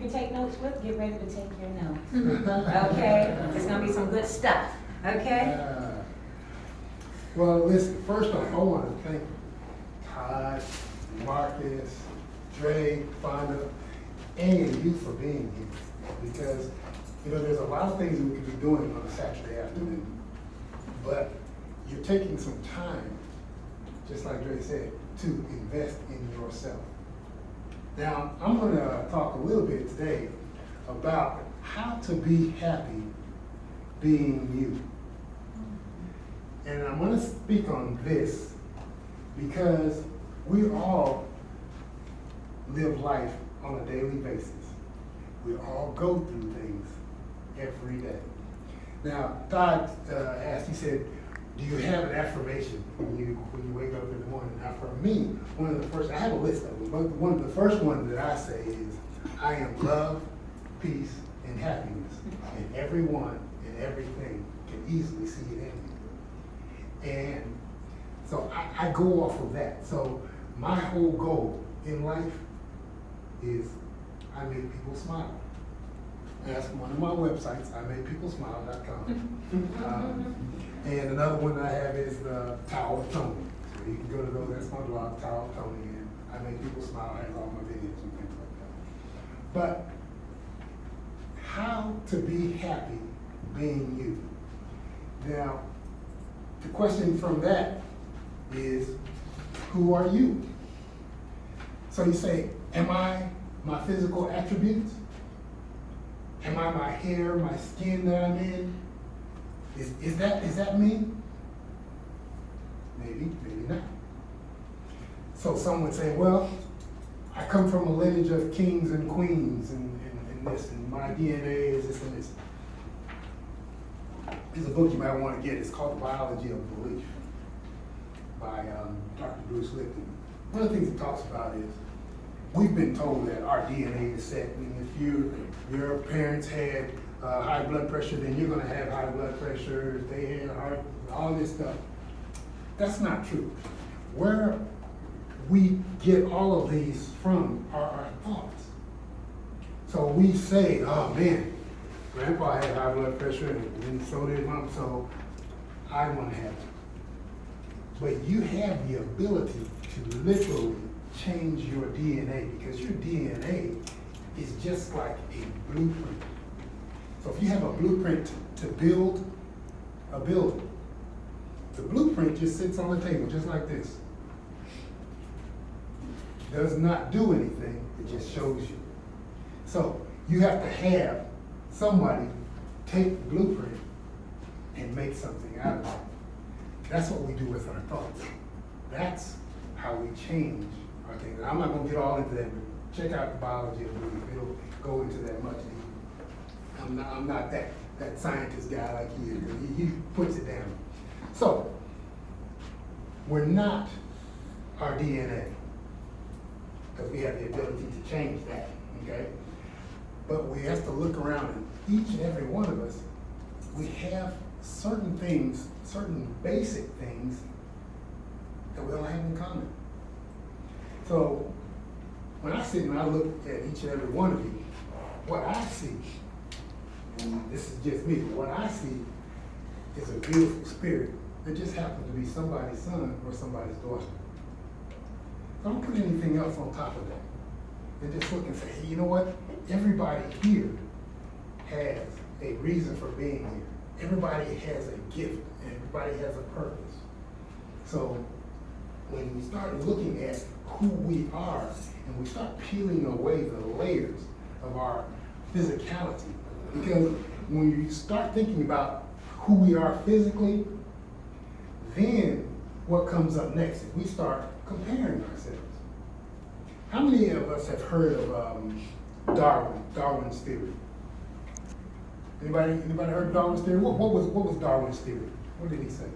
can take notes with, get ready to take your notes. Okay? It's gonna be some good stuff, okay? Well, listen, first off, I want to thank Todd, Marcus, Dre, Fonda, and you for being here. Because, you know, there's a lot of things that we could be doing on a Saturday afternoon. But you're taking some time, just like Dre said, to invest in yourself. Now, I'm going to talk a little bit today about how to be happy being you. And I'm going to speak on this because we all live life on a daily basis. We all go through things every day. Now, Todd asked, he said, do you have an affirmation when you wake up in the morning? Now, for me, one of the first, I have a list of them, but one of the first ones that I say is, I am love, peace, and happiness. And everyone and everything can easily see it in me. And so I go off of that. So my whole goal in life is I make people smile. That's one of my websites, imakepeoplesmile.com. And another one I have is the Tower of Tony. So you can go to those, that's my blog, Tower of Tony, and I Make People Smile, has all my videos and things like that. But how to be happy being you. Now, the question from that is, who are you? So you say, am I my physical attributes? Am I my hair, my skin that I'm in? Is that me? Maybe, maybe not. So some would say, well, I come from a lineage of kings and queens and this, and my DNA is this and this. There's a book you might want to get. It's called The Biology of Belief by Dr. Bruce Lipton. One of the things he talks about is we've been told that our DNA is set, and if your parents had high blood pressure, then you're going to have high blood pressure. If they had heart, all this stuff. That's not true. Where we get all of these from are our thoughts. So we say, oh man, Grandpa had high blood pressure, and so did Mom, so I want to have it. But you have the ability to literally change your DNA, because your DNA is just like a blueprint. So if you have a blueprint to build a building, the blueprint just sits on the table just like this. Does not do anything, it just shows you. So you have to have somebody take the blueprint and make something out of it. That's what we do with our thoughts. That's how we change our things. And I'm not going to get all into that, but check out The Biology of Belief. It'll go into that much deeper. I'm not that scientist guy like he is, but he puts it down. So, we're not our DNA, because we have the ability to change that, okay? But we have to look around, and each and every one of us, we have certain things, certain basic things that we all have in common. So when I sit and I look at each and every one of you, what I see, and this is just me, but what I see is a beautiful spirit that just happens to be somebody's son or somebody's daughter. So don't put anything else on top of that. And just look and say, hey, you know what? Everybody here has a reason for being here. Everybody has a gift. Everybody has a purpose. So when we start looking at who we are and we start peeling away the layers of our physicality, because when you start thinking about who we are physically, then what comes up next is we start comparing ourselves. How many of us have heard of Darwin's theory? Anybody heard of Darwin's theory? What was Darwin's theory? What did he say?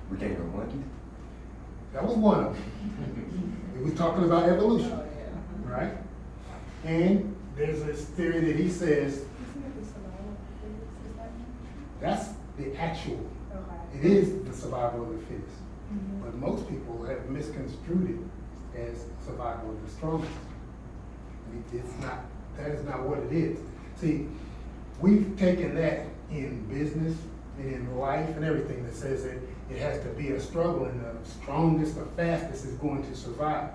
We came from monkeys. That was one of them. He was talking about evolution, right? And there's this theory that he says that's the actual. It is the survival of the fittest. But most people have misconstrued it as survival of the strongest. It's not That is not what it is. See, we've taken that in business and in life and everything that says that it has to be a struggle and the strongest or fastest is going to survive.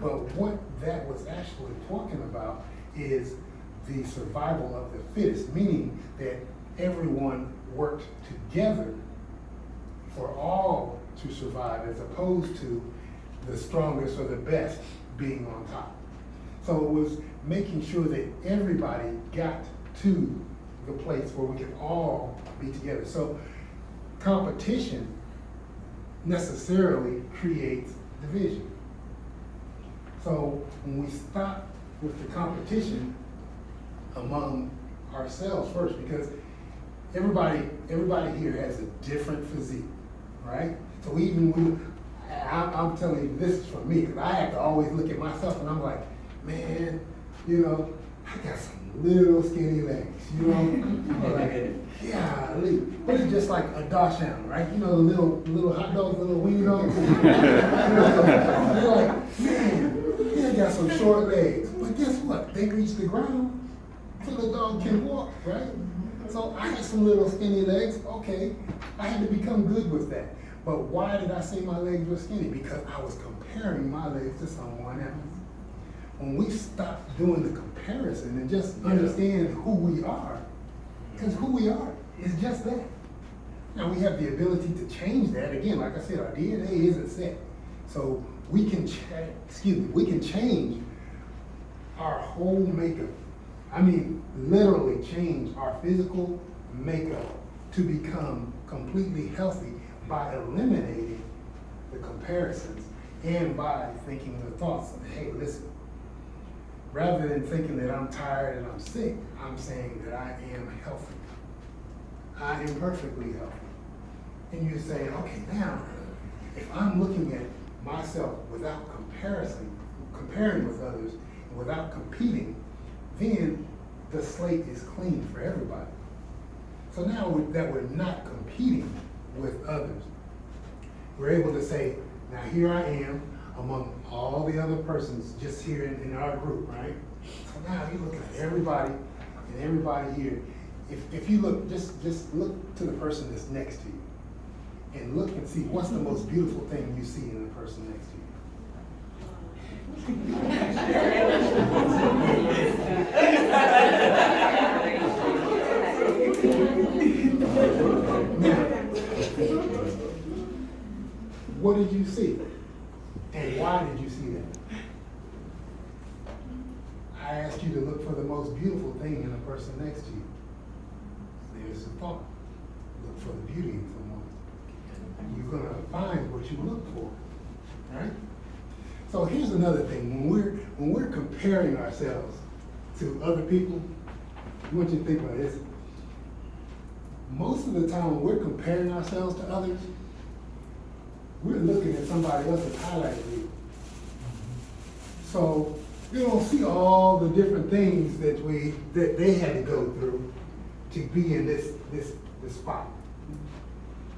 But what that was actually talking about is the survival of the fittest, meaning that everyone worked together for all to survive as opposed to the strongest or the best being on top. So it was making sure that everybody got to the place where we could all be together. So competition necessarily creates division. So when we stop with the competition among ourselves first, because everybody here has a different physique, right? So even when I'm telling you, this is for me, because I have to always look at myself and I'm like, man, you know, I got some little skinny legs, you know? Like, yeah, but it's just like a Dachshund, right? You know, the little hot dogs, the little weenie dogs. You're like, man, they got some short legs. But guess what? They reach the ground so the dog can walk, right? So I had some little skinny legs. Okay, I had to become good with that. But why did I say my legs were skinny? Because I was comparing my legs to someone else. When we stop doing the comparison and just understand who we are, because who we are is just that. Now we have the ability to change that. Again, like I said, our DNA isn't set. So we can we can change our whole makeup. I mean, literally change our physical makeup to become completely healthy by eliminating the comparisons and by thinking the thoughts of, hey, listen, rather than thinking that I'm tired and I'm sick, I'm saying that I am healthy. I am perfectly healthy. And you're saying, okay, now, if I'm looking at myself without comparing with others, and without competing, then the slate is clean for everybody. So now that we're not competing with others, we're able to say, now here I am among all the other persons just here in our group, right? So now you look at everybody and everybody here. If you look, just look to the person that's next to you and look and see what's the most beautiful thing you see in the person next to you. Now, what did you see? And why did you see that? I asked you to look for the most beautiful thing in the person next to you. There's a thought. Look for the beauty in someone. You're going to find what you look for, right? So here's another thing. When we're comparing ourselves to other people, I want you to think about this. Most of the time when we're comparing ourselves to others, we're looking at somebody else's highlight reel. So we don't see all the different things that they had to go through to be in this spot.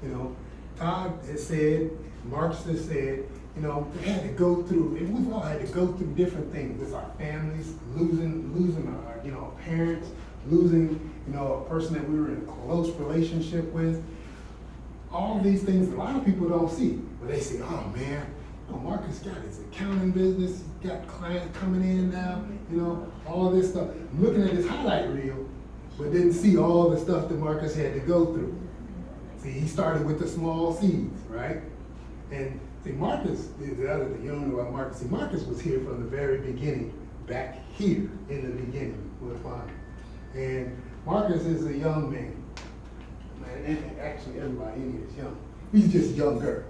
You know, Todd has said, Marcus has said, you know, they had to go through, and we've all had to go through different things with our families, losing our, parents, losing, a person that we were in a close relationship with. All these things a lot of people don't see, but they say, oh man, Marcus got his accounting business, he's got clients coming in now, all this stuff. I'm looking at his highlight reel, but didn't see all the stuff that Marcus had to go through. See, he started with the small seeds, right? And see, Marcus, the other thing, you don't know about Marcus. See, Marcus was here from the very beginning, back here in the beginning with Bonnie. And Marcus is a young man. And actually, everybody in here is young. He's just younger.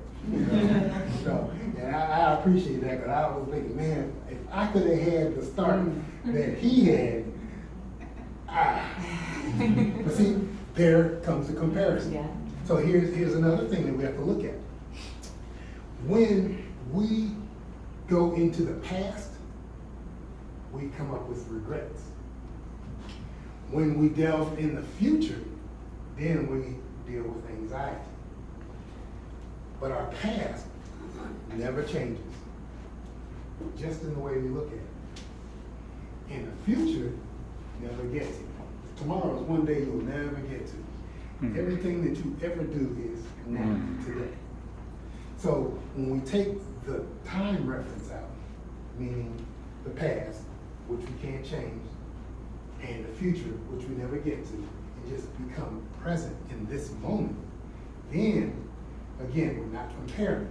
So, and I appreciate that, because I was thinking, man, if I could have had the start that he had, But see, there comes the comparison. Yeah. So here's another thing that we have to look at. When we go into the past, we come up with regrets. When we delve in the future, then we deal with anxiety. But our past never changes, just in the way we look at it. in the future, never get to. Tomorrow is one day you'll never get to. Everything that you ever do is now, today. So when we take the time reference out, meaning the past, which we can't change, and the future, which we never get to, and just become present in this moment, then, again, we're not comparing.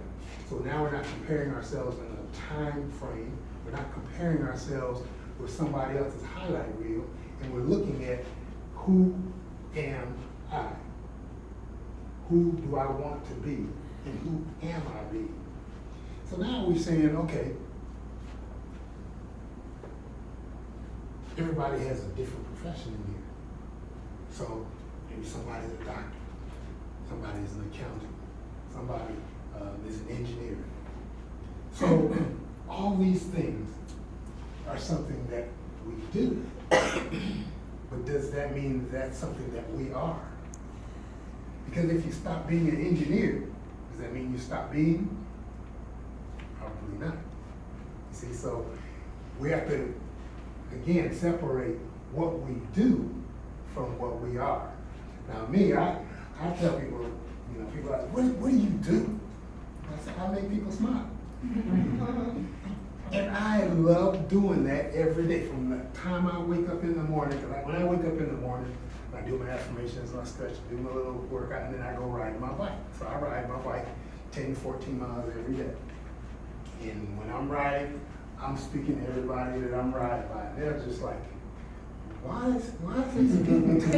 So now we're not comparing ourselves in a time frame, we're not comparing ourselves with somebody else's highlight reel, and we're looking at who am I? Who do I want to be? And who am I being? So now we're saying, okay, everybody has a different profession in here. So maybe somebody's a doctor, somebody's an accountant, somebody is an engineer. So all these things are something that we do. But does that mean that's something that we are? Because if you stop being an engineer, does that mean you stop being? Probably not. You see, so we have to, again, separate what we do from what we are. Now me, I tell people, people ask, what do you do? I say, I make people smile. And I love doing that every day from the time I wake up in the morning, because when I wake up in the morning, I do my affirmations, I stretch, do my little workout, and then I go ride my bike. So I ride my bike 10 to 14 miles every day. And when I'm riding, I'm speaking to everybody that I'm riding by. And they're just like, why is he speaking to me?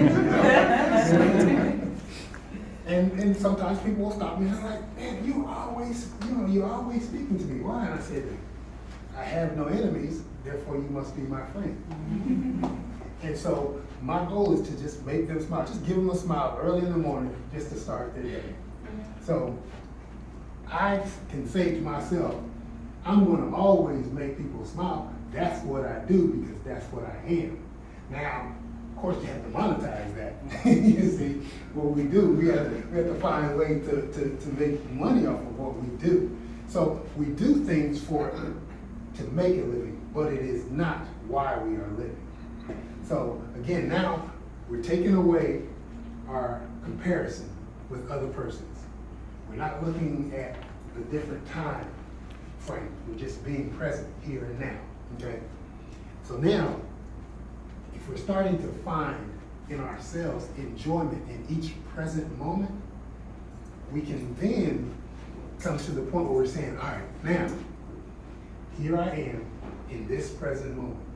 And sometimes people will stop me and they're like, man, you're always speaking to me. Why? And I said, I have no enemies, therefore you must be my friend. And so my goal is to just make them smile, just give them a smile early in the morning just to start their day. So I can say to myself, I'm going to always make people smile. That's what I do because that's what I am. Now, of course, you have to monetize that. You see, what we do, we have to find a way to make money off of what we do. So we do things to make a living, but it is not why we are living. So again, now we're taking away our comparison with other persons. We're not looking at the different time frame. We're just being present here and now, okay? So now, if we're starting to find in ourselves enjoyment in each present moment, we can then come to the point where we're saying, all right, now, here I am in this present moment.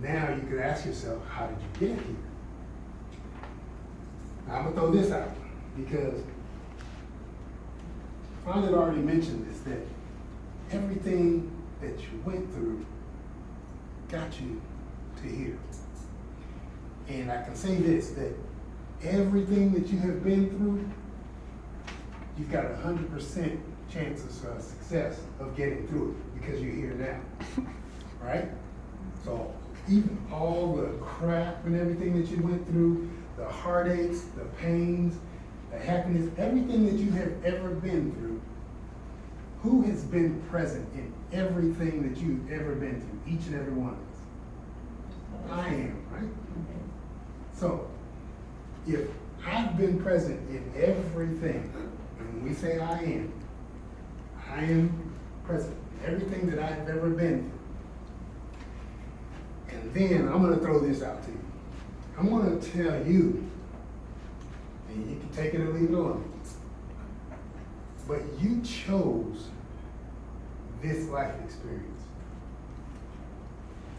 Now you could ask yourself, how did you get here? Now, I'm gonna throw this out because Franz had already mentioned this, that everything that you went through got you to here. And I can say this, that everything that you have been through, you've got 100% chances of success of getting through it because you're here now, right? So even all the crap and everything that you went through, the heartaches, the pains, the happiness, everything that you have ever been through, who has been present in everything that you've ever been through, each and every one of us? I am, right? So, if I've been present in everything, and when we say I am present in everything that I've ever been through. And then I'm going to throw this out to you. I'm going to tell you, and you can take it or leave it alone, but you chose this life experience.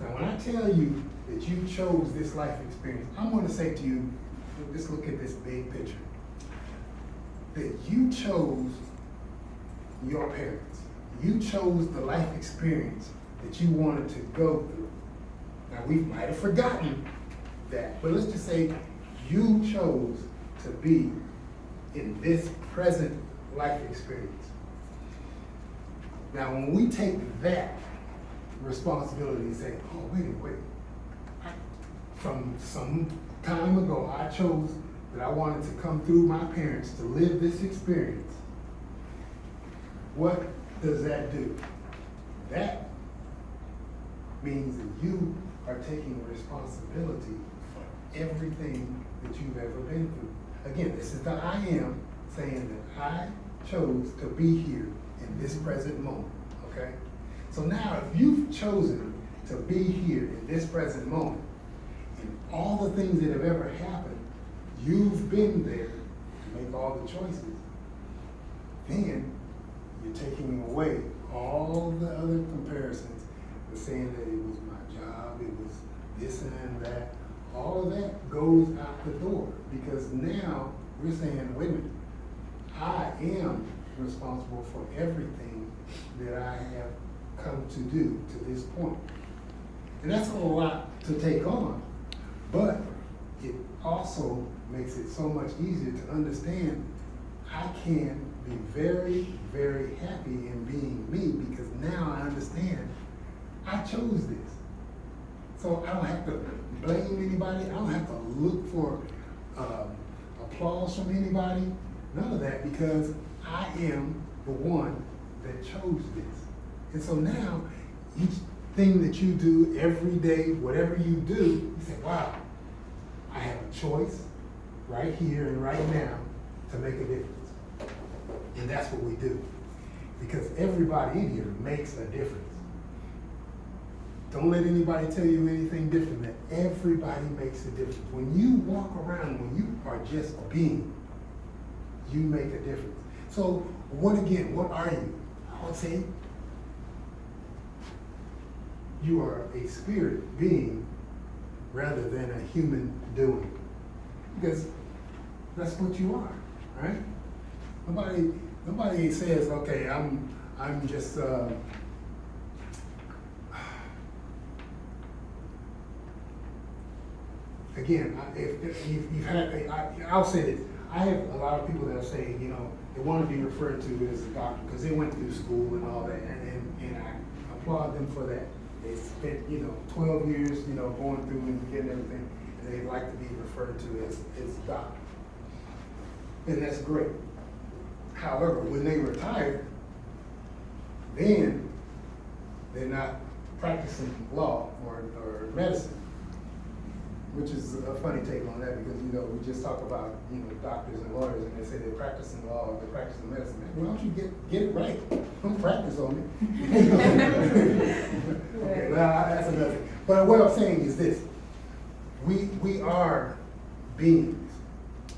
Now, when I tell you that you chose this life experience, I'm going to say to you, just look at this big picture, that you chose your parents. You chose the life experience that you wanted to go through. Now, we might have forgotten that, but let's just say you chose to be in this present life experience. Now, when we take that responsibility and say, oh, wait, from some time ago, I chose that I wanted to come through my parents to live this experience. What does that do? That means that you are taking responsibility for everything that you've ever been through. Again, this is the I am saying that I chose to be here in this present moment, okay? So now if you've chosen to be here in this present moment, and all the things that have ever happened, you've been there to make all the choices, then you're taking away all the other comparisons, the saying that it was my job, it was this and that, all of that goes out the door, because now we're saying, wait a minute, I am responsible for everything that I have come to do to this point. And that's a lot to take on, but it also makes it so much easier to understand I can be very, very happy in being me, because now I understand I chose this. So I don't have to blame anybody. I don't have to look for applause from anybody. None of that, because I am the one that chose this. And so now, each thing that you do every day, whatever you do, you say, wow, I have a choice right here and right now to make a difference. And that's what we do. Because everybody in here makes a difference. Don't let anybody tell you anything different. That everybody makes a difference. When you walk around, when you are just being, you make a difference. So what are you? I would say you are a spirit being rather than a human doing. Because that's what you are, right? Nobody says, okay, I'm just again, if you've had, I'll say this. I have a lot of people that are saying, you know, they want to be referred to as a doctor because they went through school and all that, and I applaud them for that. They spent, 12 years, going through and getting everything, and they like to be referred to as doctor. And that's great. However, when they retire, then they're not practicing law or medicine, which is a funny take on that, because, we just talk about, doctors and lawyers, and they say they're practicing law or they're practicing medicine. Why don't you get it right? Don't practice on me. Okay, well, that's another thing. But what I'm saying is this. We are beings.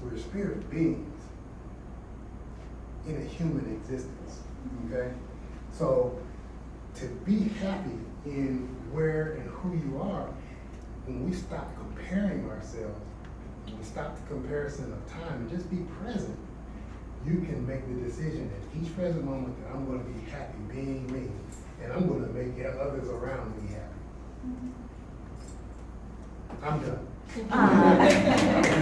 We're spirit beings in a human existence, okay? So to be happy in where and who you are, when we stop comparing ourselves, when we stop the comparison of time and just be present, you can make the decision at each present moment that I'm going to be happy being me, and I'm going to make others around me happy. I'm done.